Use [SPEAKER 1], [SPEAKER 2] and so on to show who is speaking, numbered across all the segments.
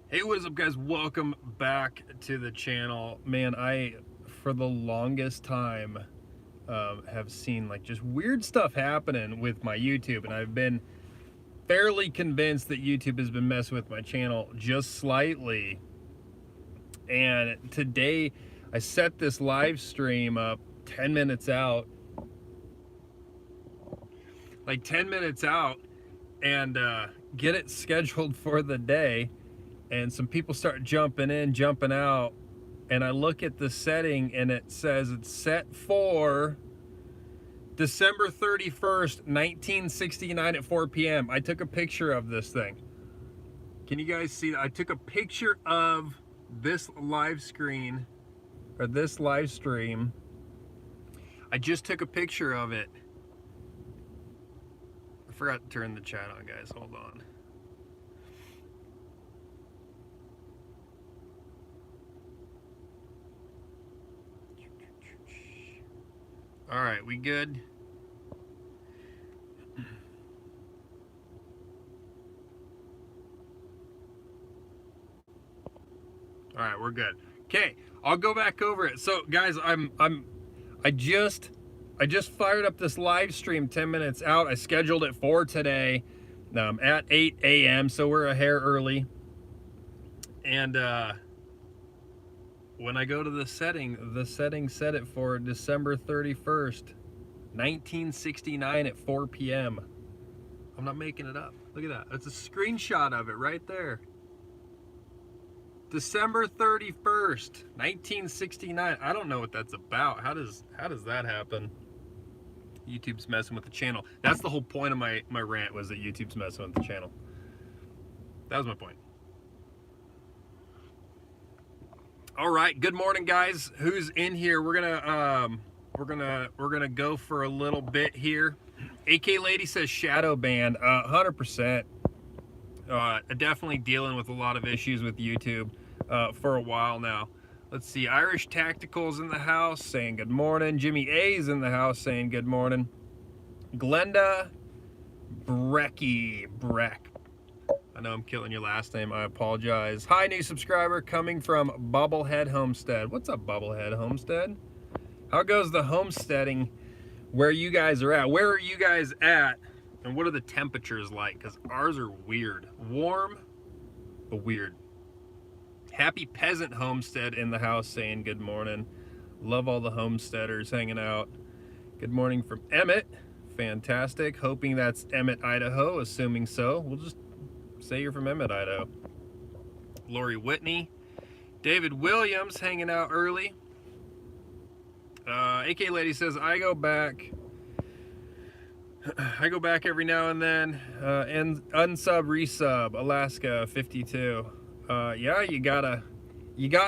[SPEAKER 1] Hey, what is up, guys? Welcome back to the channel. Man, I for the longest time have seen like just weird stuff happening with my YouTube, and I've been fairly convinced that YouTube has been messing with my channel just slightly. And today I set this live stream up 10 minutes out, like 10 minutes out, and get it scheduled for the day. And some people start jumping in, jumping out, and I look at the setting and it says it's set for December 31st, 1969 at 4 p.m. I took a picture of this thing. Can you guys see that? I took a picture of this live screen, or this live stream. I just took a picture of it. I forgot to turn the chat on, guys. Hold on. All right, we good? All right, we're good. Okay, I'll go back over it. So, guys, I just fired up this live stream 10 minutes out. I scheduled it for today at 8 a.m. So we're a hair early. And when I go to the setting set it for December 31st, 1969 at 4 p.m. I'm not making it up. Look at that. That's a screenshot of it right there. December 31st, 1969. I don't know what that's about. How does that happen? YouTube's messing with the channel. That's the whole point of my rant, was that YouTube's messing with the channel. That was my point. All right, good morning, guys. Who's in here? We're gonna go for a little bit here. AK Lady says shadow banned. 100%. Definitely dealing with a lot of issues with YouTube for a while now. Let's see. Irish Tactical's in the house saying good morning. Jimmy A's in the house saying good morning. Glenda Breck. I know I'm killing your last name. I apologize. Hi, new subscriber coming from Bubblehead Homestead. What's up, Bubblehead Homestead? How goes the homesteading where you guys are at? Where are you guys at? And what are the temperatures like? Because ours are weird. Warm, but weird. Happy Peasant Homestead in the house saying good morning. Love all the homesteaders hanging out. Good morning from Emmett. Fantastic. Hoping that's Emmett, Idaho. Assuming so. We'll just say you're from Emmett, Idaho. Lori Whitney. David Williams hanging out early. AK Lady says, I go back every now and then. And unsub, resub. Alaska 52. Yeah, you got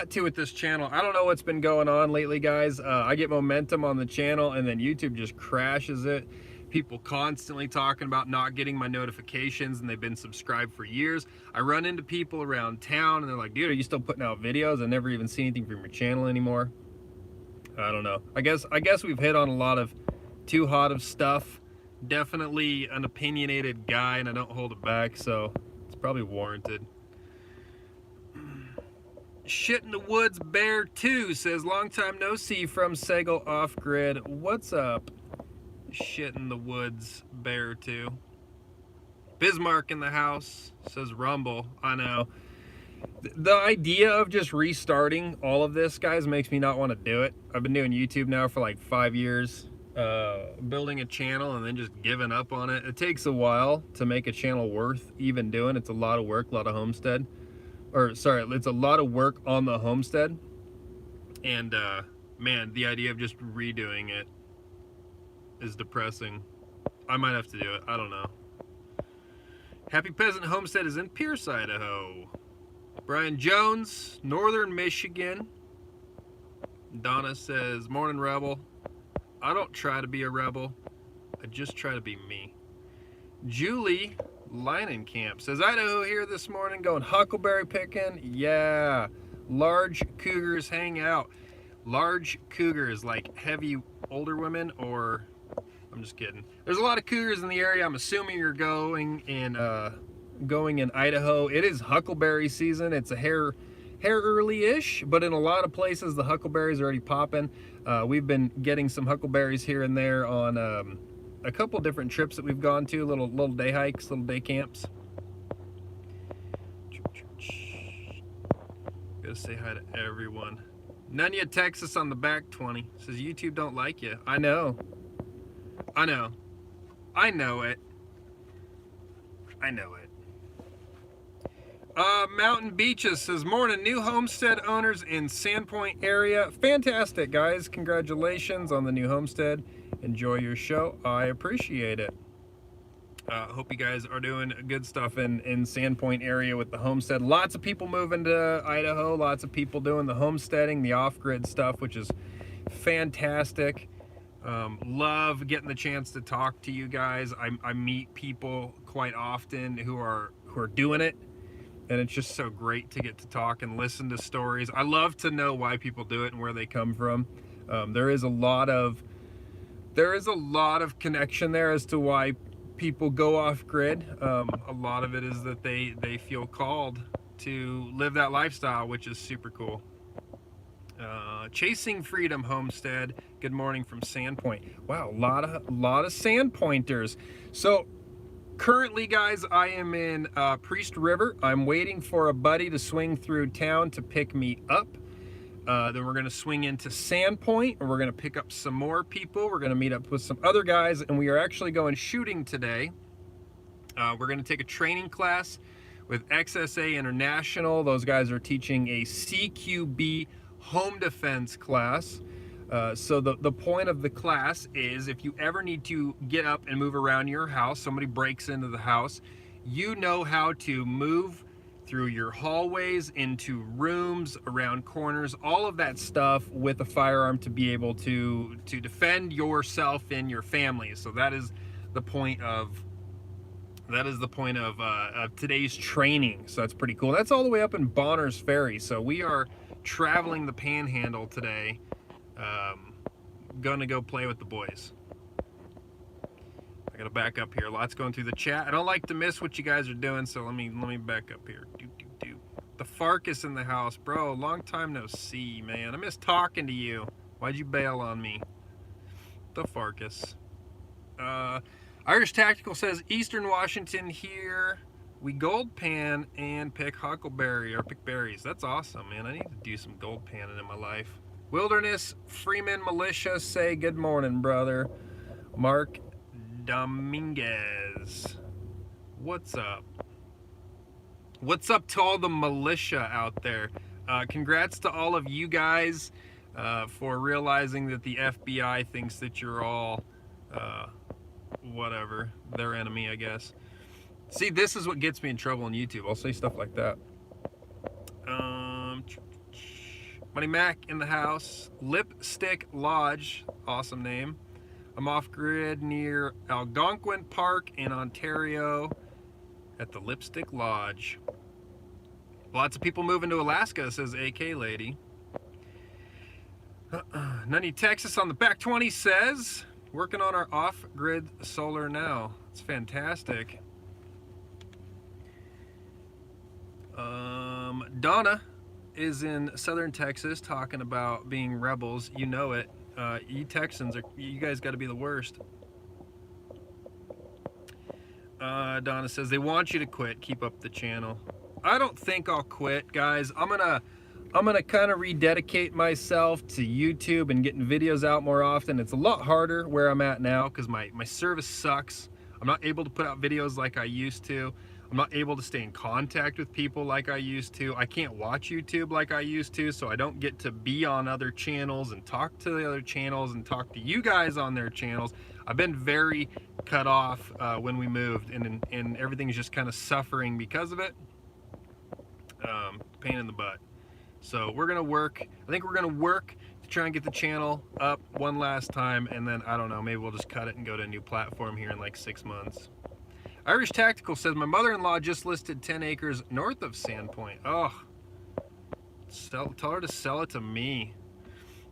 [SPEAKER 1] to with this channel. I don't know what's been going on lately, guys. I get momentum on the channel and then YouTube just crashes it. People constantly talking about not getting my notifications, and they've been subscribed for years. I run into people around town and they're like, dude, are you still putting out videos? I never even see anything from your channel anymore. I don't know. I guess we've hit on a lot of too hot of stuff. Definitely an opinionated guy, and I don't hold it back, so it's probably warranted. Shit in the Woods Bear 2 says, long time no see from Segal Off Grid. What's up, Shit in the Woods Bear 2? Bismarck in the house says Rumble. I know. The idea of just restarting all of this, guys, makes me not want to do it. I've been doing YouTube now for like 5 years, building a channel and then just giving up on it. It takes a while to make a channel worth even doing. It's a lot of work, a lot of homestead. Or sorry, it's a lot of work on the homestead. And man, the idea of just redoing it is depressing. I might have to do it. I don't know. Happy Peasant Homestead is in Pierce, Idaho. Brian Jones, Northern Michigan. Donna says, morning, Rebel. I don't try to be a rebel. I just try to be me. Julie Leinenkamp says, Idaho here this morning going huckleberry picking. Yeah. Large cougars hang out. Large cougars, like heavy older women, or I'm just kidding. There's a lot of cougars in the area. I'm assuming you're going in going in Idaho. It is huckleberry season. It's a hair early-ish, but in a lot of places the huckleberries are already popping. We've been getting some huckleberries here and there on a couple different trips that we've gone to, little day hikes, little day camps. Gotta say hi to everyone. Nunya, Texas on the back 20 says YouTube don't like you. I know it. I know it. Mountain Beaches says, morning, new homestead owners in Sandpoint area. Fantastic, guys. Congratulations on the new homestead. Enjoy your show. I appreciate it. Hope you guys are doing good stuff in Sandpoint area with the homestead. Lots of people moving to Idaho. Lots of people doing the homesteading, the off-grid stuff, which is fantastic. Love getting the chance to talk to you guys. I meet people quite often who are doing it, and it's just so great to get to talk and listen to stories. I love to know why people do it and where they come from. There is a lot of connection there as to why people go off grid. A lot of it is that they feel called to live that lifestyle, which is super cool. Chasing Freedom Homestead, good morning from Sandpoint. Wow, a lot of Sandpointers. So currently, guys, I am in Priest River. I'm waiting for a buddy to swing through town to pick me up. Then we're gonna swing into Sandpoint, and we're gonna pick up some more people. We're gonna meet up with some other guys, and we are actually going shooting today. We're gonna take a training class with XSA International. Those guys are teaching a CQB home defense class. So the point of the class is, if you ever need to get up and move around your house, somebody breaks into the house, you know how to move through your hallways, into rooms, around corners, all of that stuff with a firearm to be able to defend yourself and your family. So that is the point of today's training. So that's pretty cool. That's all the way up in Bonner's Ferry. So we are traveling the Panhandle today. Gonna go play with the boys. I gotta back up here. Lots going through the chat. I don't like to miss what you guys are doing, so let me back up here. The Farkas in the house, bro. Long time no see, man. I miss talking to you. Why'd you bail on me? The Farkas. Irish Tactical says, Eastern Washington here. We gold pan and pick huckleberry or pick berries. That's awesome, man. I need to do some gold panning in my life. Wilderness Freeman Militia say, good morning, brother. Mark Dominguez. What's up? What's up to all the militia out there? Congrats to all of you guys for realizing that the FBI thinks that you're all, whatever, their enemy, I guess. See, this is what gets me in trouble on YouTube. I'll say stuff like that. Money Mac in the house. Lipstick Lodge, awesome name. I'm off grid near Algonquin Park in Ontario at the Lipstick Lodge. Lots of people moving to Alaska, says AK Lady. Nunny, Texas on the back 20 says, working on our off-grid solar now. It's fantastic. Donna is in southern Texas talking about being rebels. You know it. You Texans, you guys got to be the worst. Donna says they want you to quit. Keep up the channel. I don't think I'll quit, guys. I'm gonna kind of rededicate myself to YouTube and getting videos out more often. It's a lot harder where I'm at now because my service sucks. I'm not able to put out videos like I used to. I'm not able to stay in contact with people like I used to. I can't watch YouTube like I used to, so I don't get to be on other channels and talk to the other channels and talk to you guys on their channels. I've been very cut off when we moved, and everything's just kind of suffering because of it. Pain in the butt. So we're gonna work. I think we're gonna work to try and get the channel up one last time, and then I don't know, maybe we'll just cut it and go to a new platform here in like 6 months. Irish Tactical says, my mother-in-law just listed 10 acres north of Sandpoint. Oh, tell her to sell it to me.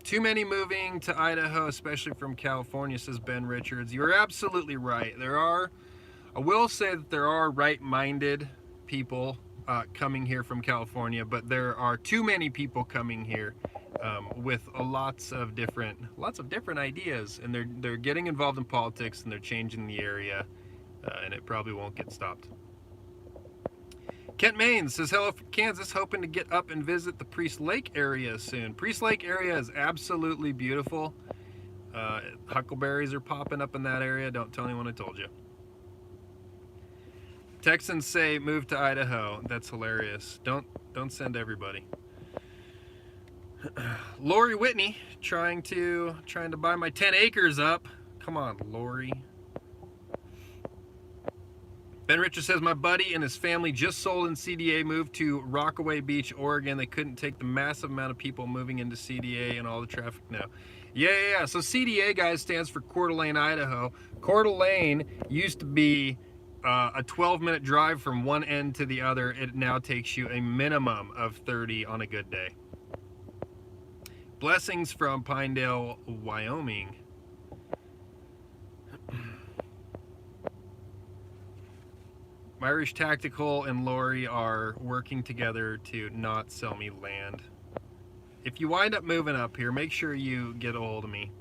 [SPEAKER 1] Too many moving to Idaho, especially from California, says Ben Richards. You're absolutely right. I will say that there are right-minded people coming here from California, but there are too many people coming here with lots of different ideas, and they're getting involved in politics, and they're changing the area, and it probably won't get stopped. Kent Maine says, hello from Kansas, hoping to get up and visit the Priest Lake area soon. Priest Lake area is absolutely beautiful. Huckleberries are popping up in that area. Don't tell anyone I told you. Texans say move to Idaho. That's hilarious. Don't send everybody. Lori Whitney trying to buy my 10 acres up. Come on, Lori. Ben Richards says, my buddy and his family just sold in CDA, moved to Rockaway Beach, Oregon. They couldn't take the massive amount of people moving into CDA and all the traffic now. Yeah. So CDA, guys, stands for Coeur d'Alene, Idaho. Coeur d'Alene used to be a 12-minute drive from one end to the other. It now takes you a minimum of 30 on a good day. Blessings from Pinedale, Wyoming. Irish Tactical and Lori are working together to not sell me land. If you wind up moving up here, make sure you get a hold of me.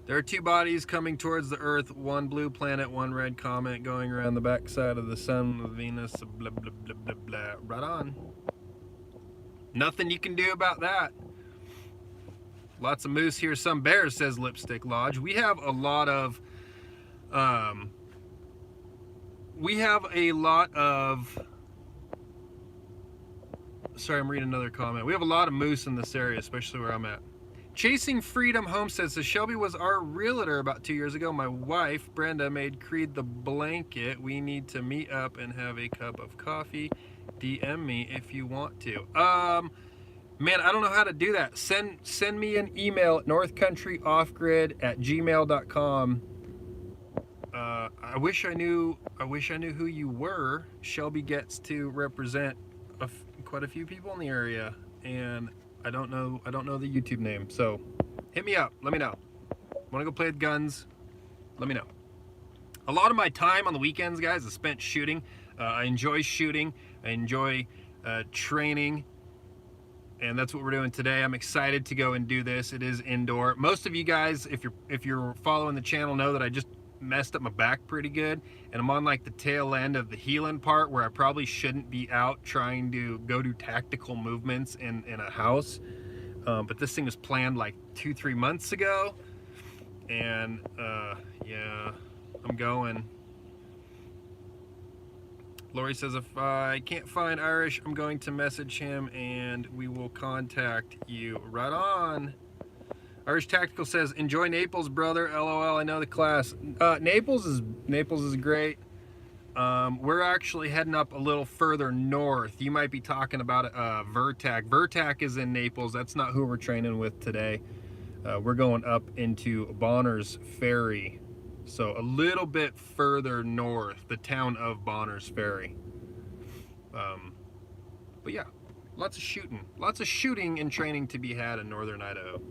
[SPEAKER 1] There are two bodies coming towards the Earth, one blue planet, one red comet going around the backside of the sun with Venus, blah, blah, blah, blah, blah. Right on. Nothing you can do about that. Lots of moose here, some bears, says Lipstick Lodge. We have a lot of, sorry, I'm reading another comment. We have a lot of moose in this area, especially where I'm at. Chasing Freedom Homestead says, Shelby was our realtor about 2 years ago. My wife, Brenda, made Creed the blanket. We need to meet up and have a cup of coffee. DM me if you want to. Man, I don't know how to do that. Send me an email at northcountryoffgrid@gmail.com. I wish I knew who you were. Shelby gets to represent quite a few people in the area, and I don't know the YouTube name. So hit me up. Let me know. Want to go play with guns? Let me know. A lot of my time on the weekends, guys, is spent shooting. I enjoy shooting. I enjoy training. And that's what we're doing today. I'm excited to go and do this. It is indoor. Most of you guys, if you're following the channel, know that I just messed up my back pretty good, and I'm on like the tail end of the healing part where I probably shouldn't be out trying to go do tactical movements in a house. But this thing was planned like 2-3 months ago, and yeah, I'm going. Lori says, if I can't find Irish, I'm going to message him and we will contact you. Right on. Irish Tactical says, enjoy Naples, brother. LOL, I know the class. Naples is great. We're actually heading up a little further north. You might be talking about Vertac. Vertac is in Naples. That's not who we're training with today. We're going up into Bonner's Ferry. So a little bit further north, the town of Bonner's Ferry. But yeah, lots of shooting and training to be had in northern Idaho.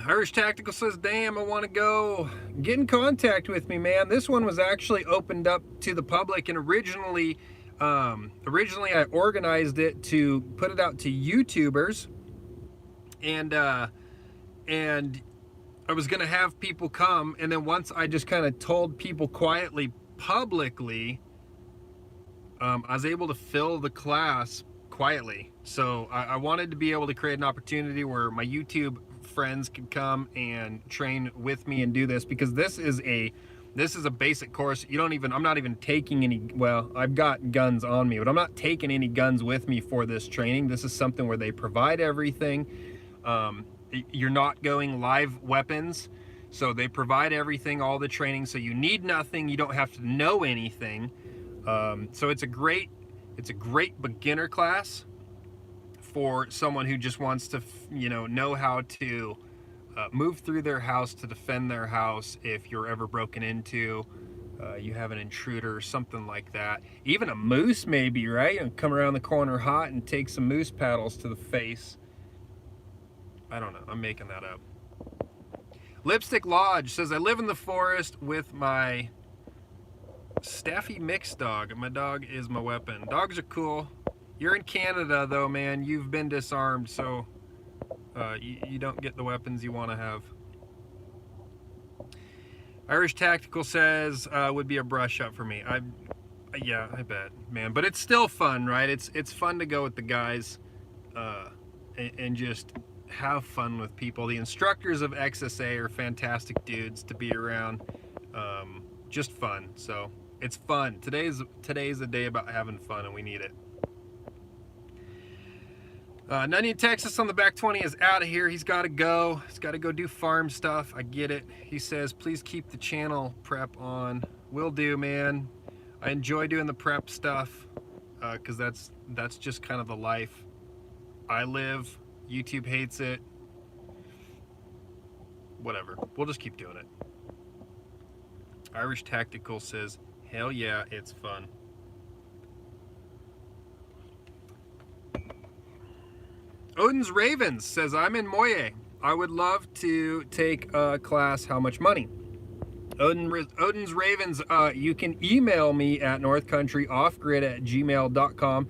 [SPEAKER 1] Irish Tactical says, damn, I want to go. Get in contact with me, man. This one was actually opened up to the public, and originally I organized it to put it out to YouTubers, and I was gonna have people come, and then once I just kind of told people quietly, publicly, I was able to fill the class quietly. So I wanted to be able to create an opportunity where my YouTube friends could come and train with me and do this, because this is a basic course. I'm not even taking any, well, I've got guns on me, but I'm not taking any guns with me for this training. This is something where they provide everything. You're not going live weapons, so they provide everything, all the training, so you need nothing. You don't have to know anything. So it's a great beginner class for someone who just wants to, know how to move through their house to defend their house if you're ever broken into. you have an intruder or something like that. Even a moose maybe, right? And come around the corner hot and take some moose paddles to the face. I don't know, I'm making that up. Lipstick Lodge says, I live in the forest with my Staffy mixed dog. My dog is my weapon. Dogs are cool. You're in Canada though, man. You've been disarmed, so you don't get the weapons you want to have. Irish Tactical says, would be a brush up for me. Yeah, I bet, man. But it's still fun, right? It's fun to go with the guys and just have fun with people. The instructors of XSA are fantastic dudes to be around. Just fun. So it's fun. Today's a day about having fun, and we need it. None in Texas on the back 20 is out of here. He's got to go. He's got to go do farm stuff. I get it. He says, please keep the channel prep on. Will do, man. I enjoy doing the prep stuff because that's just kind of the life I live. YouTube hates it. Whatever. We'll just keep doing it. Irish Tactical says, hell yeah, it's fun. Odin's Ravens says, I'm in Moye. I would love to take a class. How much money? Odin's Ravens, you can email me at northcountryoffgrid@gmail.com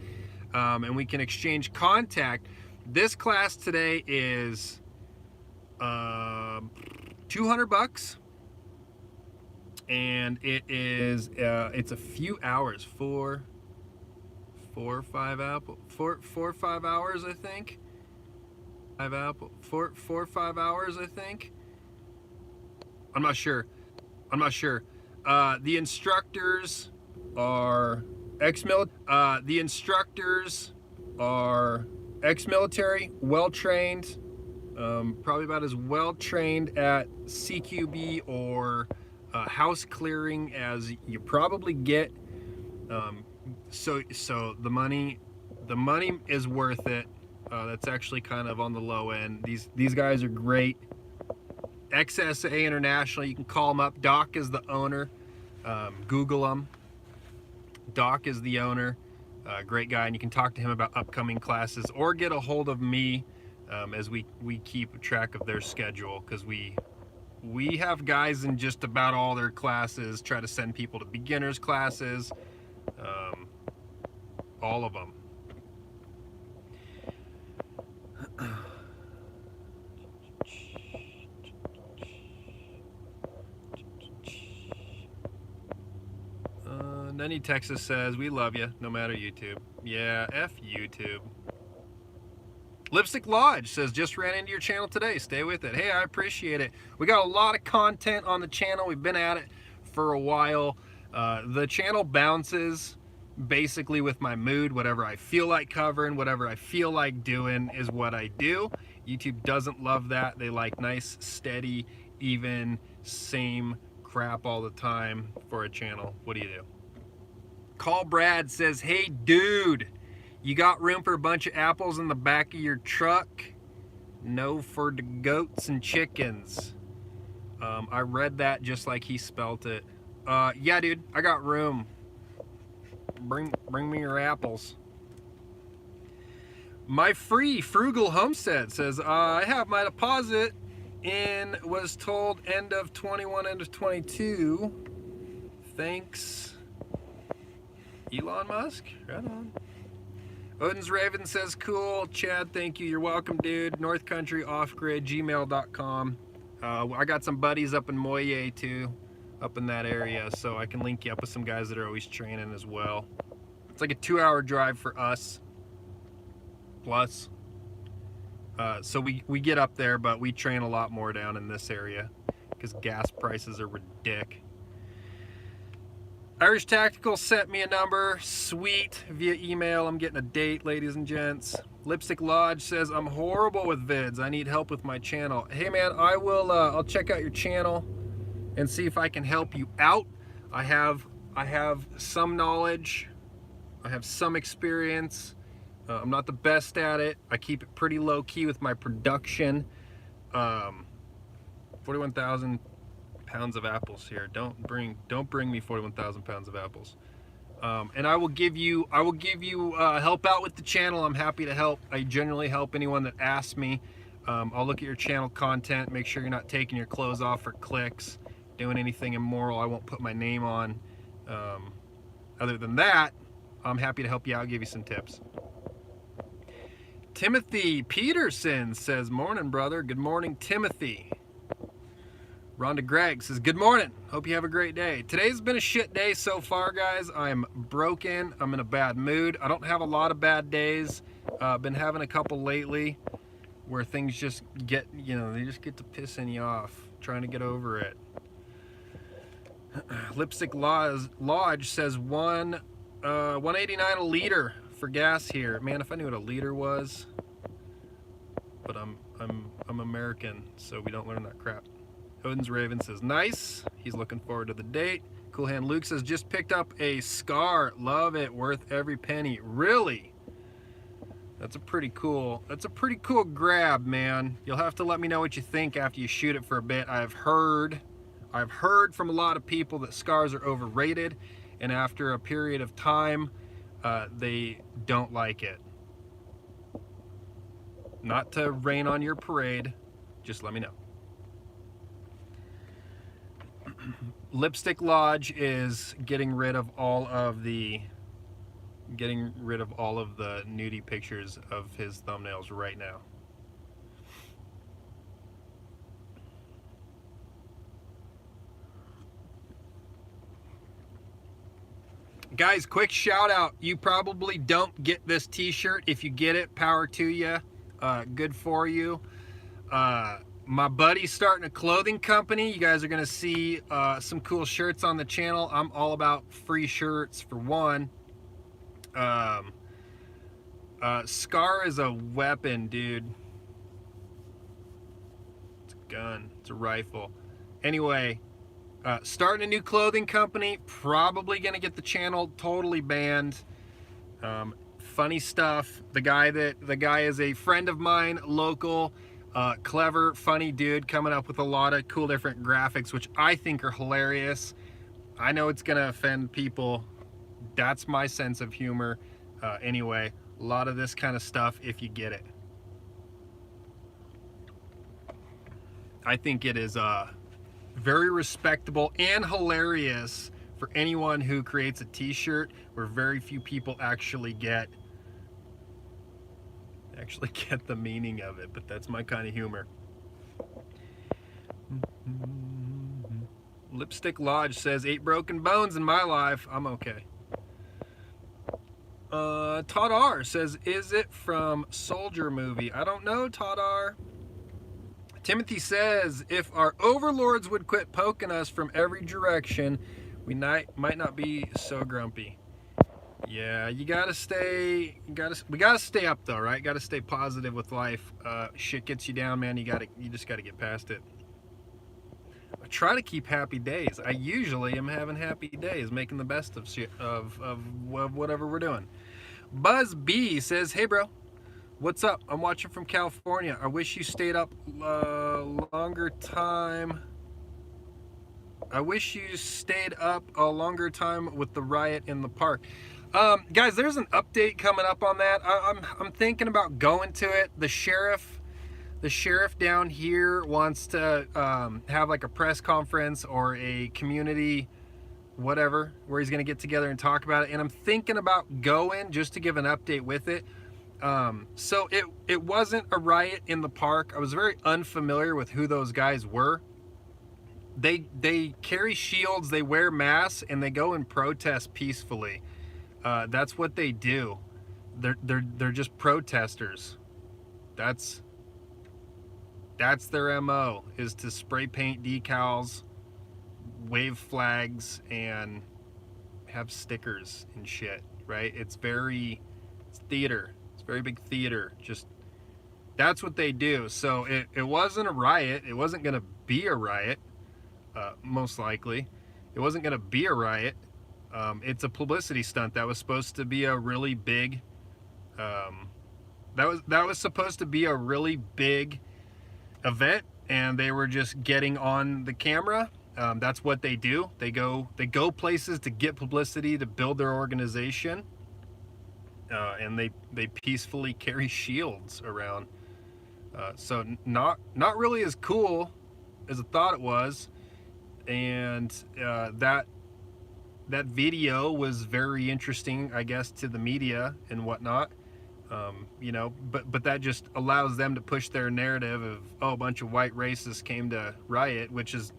[SPEAKER 1] and we can exchange contact. This class today is $200 and it's a few hours, four or five hours, I think. 4 or 5 hours, I think. I'm not sure. The instructors are ex-military, well-trained, probably about as well-trained at CQB or house clearing as you probably get. So the money is worth it. That's actually kind of on the low end. These guys are great. XSA International, you can call them up. Doc is the owner. Google them. Doc is the owner. Great guy, and you can talk to him about upcoming classes or get a hold of me as we keep track of their schedule, because we have guys in just about all their classes. Try to send people to beginners classes, all of them. Nunny Texas says, we love you, no matter YouTube. Yeah, F YouTube. Lipstick Lodge says, just ran into your channel today. Stay with it. Hey, I appreciate it. We got a lot of content on the channel. We've been at it for a while. The channel bounces basically with my mood. Whatever I feel like covering, whatever I feel like doing is what I do. YouTube doesn't love that. They like nice, steady, even, same crap all the time for a channel. What do you do? Call Brad says, hey dude, you got room for a bunch of apples in the back of your truck? No, for the goats and chickens. I read that just like he spelt it. Yeah, dude, I got room. Bring me your apples. My free frugal homestead says, I have my deposit in, was told end of 21, end of 22. Thanks, Elon Musk. Right on. Odin's Raven says, cool. Chad, thank you. You're welcome, dude. NorthcountryOffgrid, gmail.com. I got some buddies up in Moye too, up in that area, so I can link you up with some guys that are always training as well. It's like a 2-hour drive for us, plus. So we get up there, but we train a lot more down in this area because gas prices are ridiculous. Irish Tactical sent me a number, sweet, via email. I'm getting a date, ladies and gents. Lipstick Lodge says, I'm horrible with vids. I need help with my channel. Hey man, I will, I'll check out your channel and see if I can help you out. I have some knowledge. I have some experience. I'm not the best at it. I keep it pretty low key with my production. 41,000 pounds of apples here. Don't bring me 41,000 pounds of apples. And I will give you help out with the channel. I'm happy to help. I generally help anyone that asks me. I'll look at your channel content, make sure you're not taking your clothes off for clicks, doing anything immoral. I won't put my name on. Other than that, I'm happy to help you out, give you some tips. Timothy Peterson says, morning, brother. Good morning, Timothy. Rhonda Gregg says, good morning. Hope you have a great day. Today's been a shit day so far, guys. I'm broken. I'm in a bad mood. I don't have a lot of bad days. Been having a couple lately where things just get, they just get to pissing you off. Trying to get over it. Lipstick Lodge says 189 a liter for gas here. Man, if I knew what a liter was. But I'm American, so we don't learn that crap. Odin's Raven says, nice. He's looking forward to the date. Cool Hand Luke says, just picked up a Scar. Love it. Worth every penny. Really? That's a pretty cool grab, man. You'll have to let me know what you think after you shoot it for a bit. I've heard from a lot of people that Scars are overrated, and after a period of time, they don't like it. Not to rain on your parade, just let me know. Lipstick Lodge is getting rid of all of the nudie pictures of his thumbnails right now. Guys, quick shout out. You probably don't get this t-shirt. If you get it, power to you. Good for you. My buddy's starting a clothing company. You guys are going to see some cool shirts on the channel. I'm all about free shirts for one. Scar is a weapon, dude. It's a gun. It's a rifle. Anyway, starting a new clothing company. Probably going to get the channel totally banned. Funny stuff. The guy is a friend of mine, local. Clever, funny dude, coming up with a lot of cool different graphics, which I think are hilarious. I know it's gonna offend people. That's my sense of humor. Anyway, a lot of this kind of stuff, if you get it. I think it is very respectable and hilarious for anyone who creates a t-shirt where very few people actually get the meaning of it, but that's my kind of humor. Lipstick Lodge says 8 broken bones in my life. I'm okay. Todd R says, is it from Soldier movie? I don't know, Todd R. Timothy says, if our overlords would quit poking us from every direction, we might not be so grumpy. Yeah, we gotta stay up though, right? Gotta stay positive with life. Shit gets you down, man. You just gotta get past it. I try to keep happy days. I usually am having happy days, making the best of shit, of whatever we're doing. Buzz B says, hey bro, what's up? I'm watching from California. I wish you stayed up longer time. I wish you stayed up a longer time with the riot in the park. Guys, there's an update coming up on that. I'm thinking about going to it. The sheriff down here wants to have like a press conference or a community whatever where he's going to get together and talk about it, and I'm thinking about going just to give an update with it. So it wasn't a riot in the park. I was very unfamiliar with who those guys were. They carry shields, they wear masks, and they go and protest peacefully. That's what they do. They're just protesters. That's their MO, is to spray paint decals, wave flags, and have stickers and shit, right? It's theater. It's very big theater. Just, that's what they do. So it wasn't a riot. It wasn't gonna be a riot, most likely. It wasn't gonna be a riot. It's a publicity stunt. That was supposed to be a really big that was supposed to be a really big event, and they were just getting on the camera That's what they do. They go places to get publicity, to build their organization, and they peacefully carry shields around. So not really as cool as I thought it was, and that video was very interesting, I guess, to the media and whatnot. You know, but that just allows them to push their narrative of, oh, a bunch of white racists came to riot, which is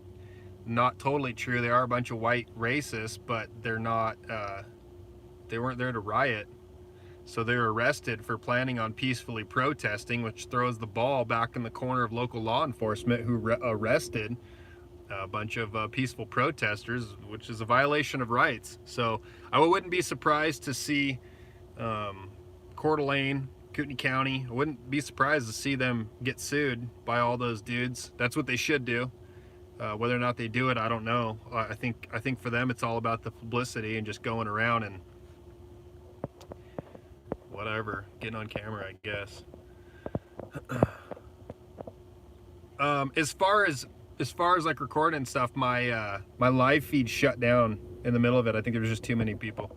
[SPEAKER 1] not totally true. They are a bunch of white racists, but they're not. They weren't there to riot. So they're arrested for planning on peacefully protesting, which throws the ball back in the corner of local law enforcement, who arrested a bunch of peaceful protesters, which is a violation of rights. So I wouldn't be surprised to see Coeur d'Alene, Kootenai County, I wouldn't be surprised to see them get sued by all those dudes. That's what they should do. Whether or not they do it, I don't know. I think for them it's all about the publicity and just going around and whatever, getting on camera, I guess. As far as like recording and stuff, my my live feed shut down in the middle of it. I think there was just too many people.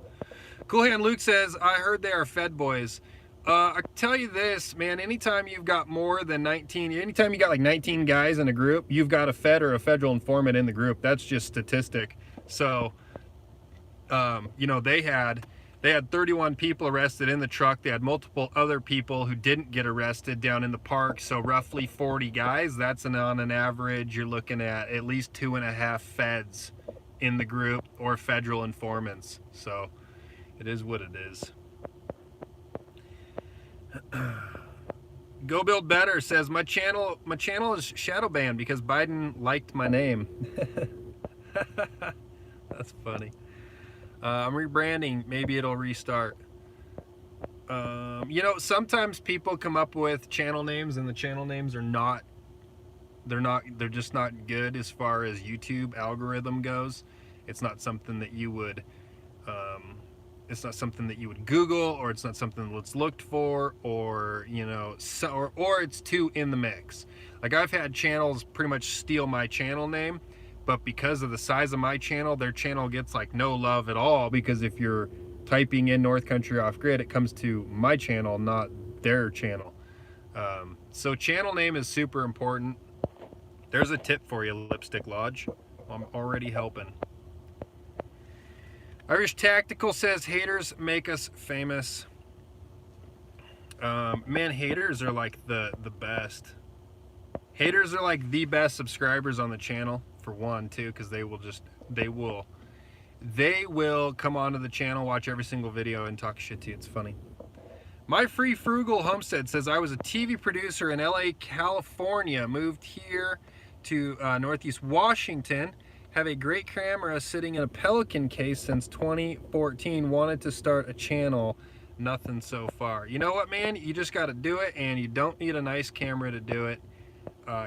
[SPEAKER 1] Cool Hand Luke says, I heard they are Fed boys. I tell you this, man, anytime you've got more than 19, anytime you got like 19 guys in a group, you've got a Fed or a federal informant in the group. That's just statistic. So, you know, they had 31 people arrested in the truck. They had multiple other people who didn't get arrested down in the park. So roughly 40 guys. That's on an average, you're looking at least 2.5 feds in the group or federal informants. So it is what it is. Go Build Better says, my channel is shadow banned because Biden liked my name. That's funny. I'm rebranding. Maybe it'll restart. You know, sometimes people come up with channel names and the channel names are they're just not good as far as YouTube algorithm goes. It's not something that you would Google, or it's not something that's looked for, or, you know, so, or it's too in the mix. Like, I've had channels pretty much steal my channel name, but because of the size of my channel, their channel gets like no love at all, because if you're typing in North Country Off Grid, it comes to my channel, not their channel. So channel name is super important. There's a tip for you, Lipstick Lodge. I'm already helping. Irish Tactical says, haters make us famous. Man, haters are like the best. Haters are like the best subscribers on the channel, for one, too, because they will come onto the channel, watch every single video, and talk shit to you. It's funny. My Free Frugal Homestead says, I was a TV producer in LA, California, moved here to Northeast Washington. Have a great camera sitting in a Pelican case since 2014. Wanted to start a channel. Nothing so far. You know what, man? You just got to do it, and you don't need a nice camera to do it.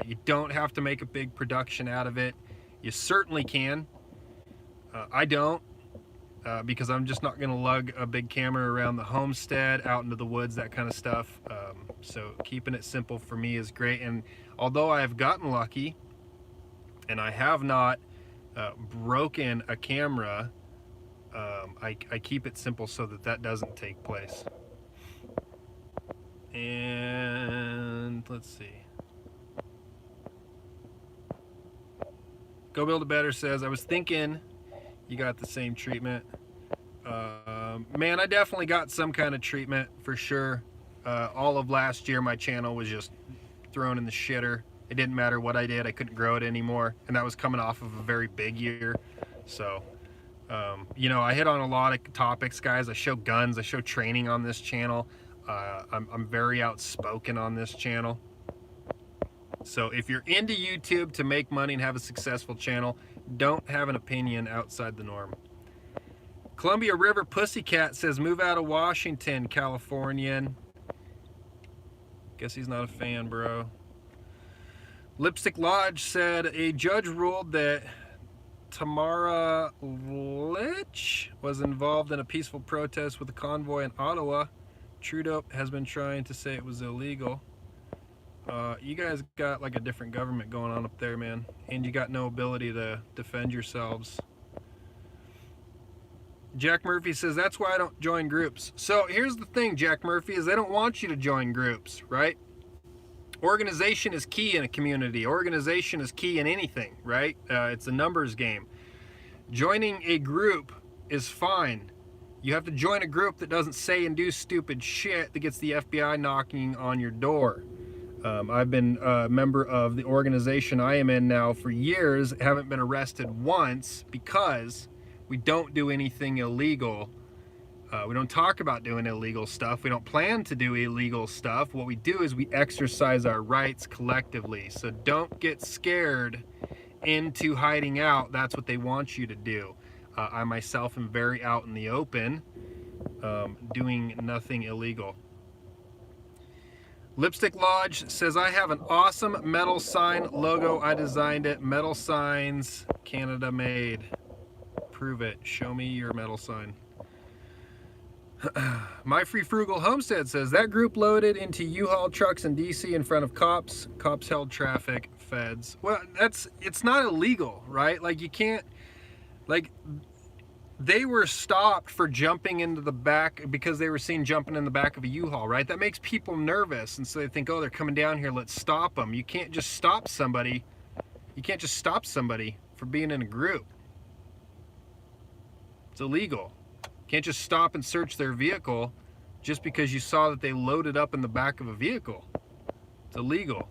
[SPEAKER 1] You don't have to make a big production out of it. You certainly can. I don't, because I'm just not going to lug a big camera around the homestead, out into the woods, that kind of stuff. So keeping it simple for me is great. And although I have gotten lucky, and I have not broken a camera, I keep it simple so that doesn't take place. And let's see. Go Build a Better says, I was thinking you got the same treatment. Man, I definitely got some kind of treatment for sure. All of last year my channel was just thrown in the shitter. It didn't matter what I did, I couldn't grow it anymore, and that was coming off of a very big year. So you know, I hit on a lot of topics, guys. I show guns, I show training on this channel. I'm very outspoken on this channel. So if you're into YouTube to make money and have a successful channel, don't have an opinion outside the norm. Columbia River Pussycat says, move out of Washington, Californian. Guess he's not a fan, bro. Lipstick Lodge said, a judge ruled that Tamara Lich was involved in a peaceful protest with a convoy in Ottawa. Trudeau has been trying to say it was illegal. You guys got like a different government going on up there, man. And you got no ability to defend yourselves. Jack Murphy says, that's why I don't join groups. So here's the thing, Jack Murphy, is they don't want you to join groups, right? Organization is key in a community. Organization is key in anything, right? It's a numbers game. Joining a group is fine. You have to join a group that doesn't say and do stupid shit that gets the FBI knocking on your door. I've been a member of the organization I am in now for years, haven't been arrested once because we don't do anything illegal. We don't talk about doing illegal stuff. We don't plan to do illegal stuff. What we do is we exercise our rights collectively. So don't get scared into hiding out. That's what they want you to do. I myself am very out in the open, doing nothing illegal. Lipstick Lodge says, I have an awesome metal sign logo. I designed it. Metal signs, Canada made. Prove it. Show me your metal sign. My Free Frugal Homestead says, that group loaded into U-Haul trucks in DC in front of cops. Cops held traffic, feds. Well, it's not illegal, right? Like, you can't, like, they were stopped for jumping into the back because they were seen jumping in the back of a U-Haul, right? That makes people nervous, and so they think, oh, they're coming down here, let's stop them. You can't just stop somebody. You can't just stop somebody for being in a group. It's illegal. You can't just stop and search their vehicle just because you saw that they loaded up in the back of a vehicle. It's illegal.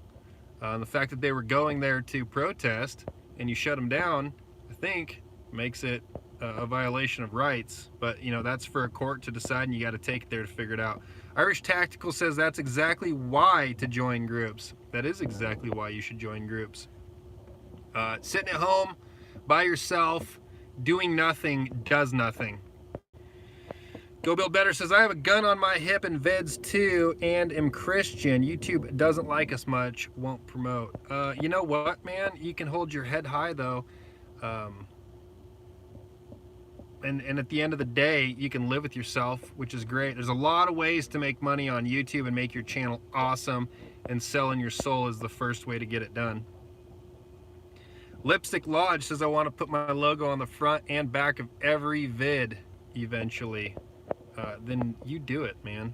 [SPEAKER 1] And the fact that they were going there to protest and you shut them down, I think, makes it a violation of rights. But, you know, that's for a court to decide, and you got to take it there to figure it out. Irish Tactical says that's exactly why to join groups. That is exactly why you should join groups. Sitting at home by yourself, doing nothing, does nothing. Go Build Better says, I have a gun on my hip and vids too, and am Christian. YouTube doesn't like us much, won't promote. You know what, man? You can hold your head high, though. And at the end of the day, you can live with yourself, which is great. There's a lot of ways to make money on YouTube and make your channel awesome, and selling your soul is the first way to get it done. Lipstick Lodge says, I want to put my logo on the front and back of every vid eventually. Then you do it, man.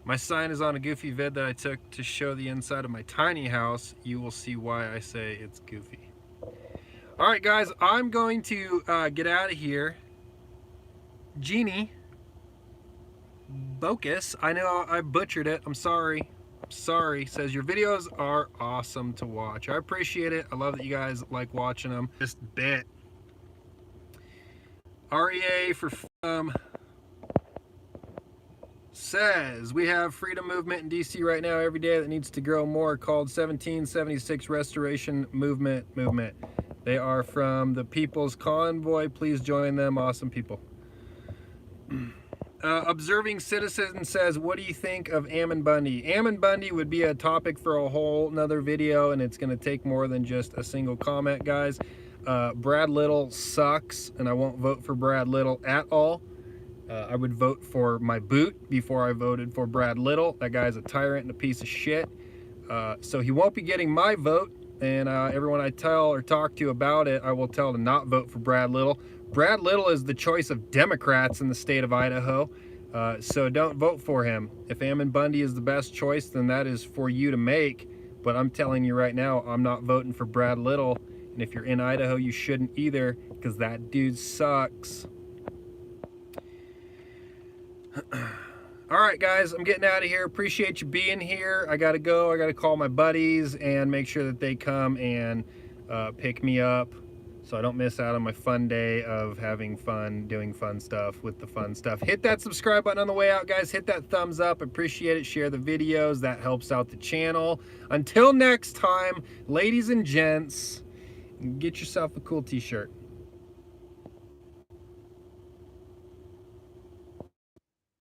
[SPEAKER 1] My sign is on a goofy vid that I took to show the inside of my tiny house. You will see why I say it's goofy. All right, guys, I'm going to get out of here. Jeannie Bocus, I know I butchered it. I'm sorry. Says, your videos are awesome to watch. I appreciate it. I love that you guys like watching them. Just bit. REA for says, we have freedom movement in DC right now every day that needs to grow more, called 1776 Restoration Movement. They are from the People's Convoy. Please join them. Awesome people. Observing Citizen says, what do you think of Ammon Bundy? Ammon Bundy would be a topic for a whole nother video, and it's going to take more than just a single comment, guys. Brad Little sucks, and I won't vote for Brad Little at all. I would vote for my boot before I voted for Brad Little. That guy's a tyrant and a piece of shit. So he won't be getting my vote, and everyone I tell or talk to about it, I will tell to not vote for Brad Little. Brad Little is the choice of Democrats in the state of Idaho, so don't vote for him. If Ammon Bundy is the best choice, then that is for you to make, but I'm telling you right now, I'm not voting for Brad Little, and if you're in Idaho, you shouldn't either, because that dude sucks. All right, guys, I'm getting out of here. Appreciate you being here. I got to go. I got to call my buddies and make sure that they come and pick me up so I don't miss out on my fun day of having fun, doing fun stuff with the fun stuff. Hit that subscribe button on the way out, guys. Hit that thumbs up. Appreciate it. Share the videos. That helps out the channel. Until next time, ladies and gents, get yourself a cool t-shirt.